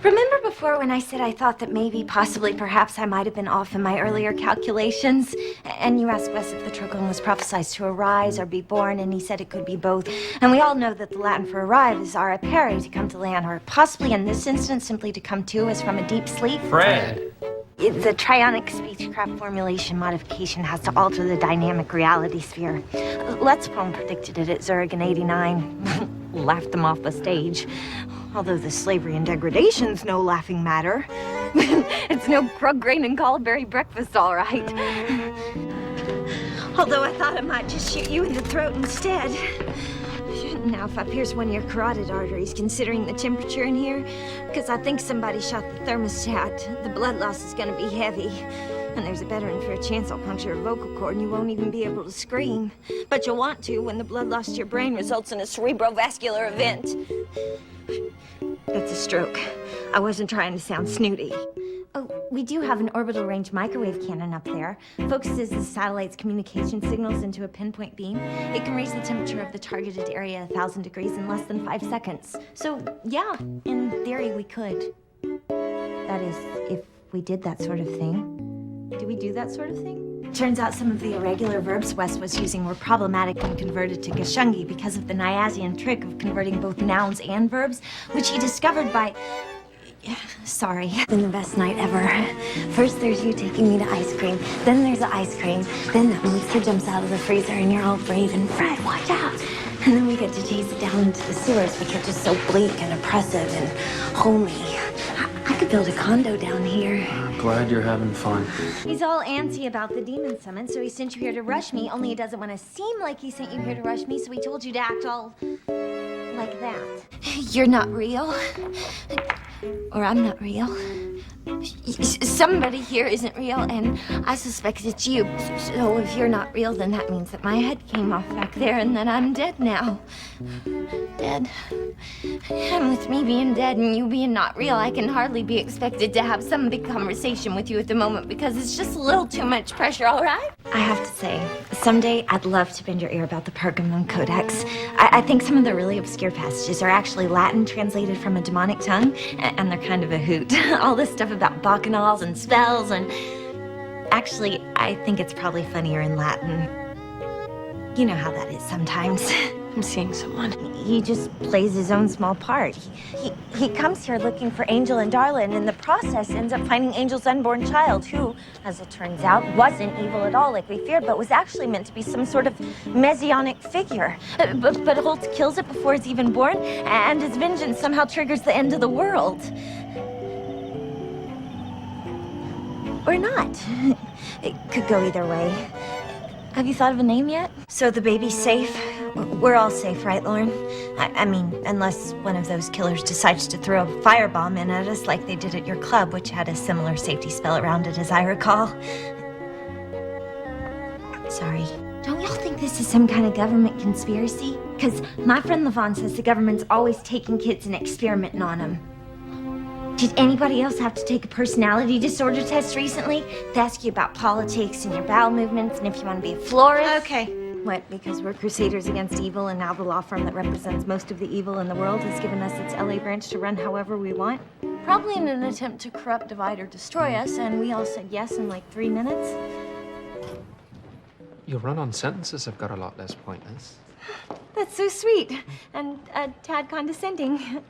Remember before when I said I thought that maybe, possibly, perhaps I might have been off in my earlier calculations? And you asked Wes if the Trogon was prophesied to arise or be born, and he said it could be both. And we all know that the Latin for arrive is ara pere, to come to land, or possibly in this instance, simply to come to as from a deep sleep. Fred! The Trionic spacecraft formulation modification has to alter the dynamic reality sphere. Let's Poem predicted it at Zurich in '89. Laughed them off the stage. Although the slavery and degradation's no laughing matter. It's no grug grain and callberry breakfast, all right. Although I thought I might just shoot you in the throat instead. Now, if I pierce one of your carotid arteries, considering the temperature in here, because I think somebody shot the thermostat, the blood loss is going to be heavy. And there's a better and fair chance I'll puncture a vocal cord and you won't even be able to scream. But you'll want to when the blood loss to your brain results in a cerebrovascular event. That's a stroke. I wasn't trying to sound snooty. Oh, we do have an orbital range microwave cannon up there. Focuses the satellite's communication signals into a pinpoint beam. It can raise the temperature of the targeted area 1,000 degrees in less than 5 seconds. So, yeah, in theory we could. That is, if we did that sort of thing. Do we do that sort of thing? Turns out some of the irregular verbs Wes was using were problematic when converted to Gashungi because of the Nyazian trick of converting both nouns and verbs, which he discovered by... Sorry. It's been the best night ever. First there's you taking me to ice cream, then there's the ice cream, then that monster jumps out of the freezer and you're all brave and Fred, watch out! And then we get to chase it down into the sewers, which are just so bleak and oppressive and homey. I could build a condo down here. I'm glad you're having fun. He's all antsy about the demon summon, so he sent you here to rush me, only he doesn't want to seem like he sent you here to rush me, so he told you to act all... like that. You're not real. Or I'm not real. Somebody here isn't real, and I suspect it's you. So if you're not real, then that means that my head came off back there, and that I'm dead now. Dead. And with me being dead and you being not real, I can hardly be expected to have some big conversation with you at the moment because it's just a little too much pressure, all right? I have to say, someday I'd love to bend your ear about the Pergamon Codex. I think some of the really obscure passages are actually Latin translated from a demonic tongue, and they're kind of a hoot. All this stuff about bacchanals and spells and... Actually, I think it's probably funnier in Latin. You know how that is sometimes. I'm seeing someone. He just plays his own small part. He comes here looking for Angel and Darla, and in the process ends up finding Angel's unborn child, who, as it turns out, wasn't evil at all like we feared, but was actually meant to be some sort of messianic figure. But Holt kills it before it's even born, and his vengeance somehow triggers the end of the world. Or not. It could go either way. Have you thought of a name yet? So the baby's safe? We're all safe, right, Lauren? I mean, unless one of those killers decides to throw a firebomb in at us like they did at your club, which had a similar safety spell around it, as I recall. Sorry. Don't y'all think this is some kind of government conspiracy? Because my friend Levon says the government's always taking kids and experimenting on them. Did anybody else have to take a personality disorder test recently? They ask you about politics and your bowel movements and if you want to be a florist. Okay. What, because we're crusaders against evil and now the law firm that represents most of the evil in the world has given us its LA branch to run however we want? Probably in an attempt to corrupt, divide, or destroy us, and we all said yes in like 3 minutes. Your run-on sentences have got a lot less pointless. That's so sweet and a tad condescending.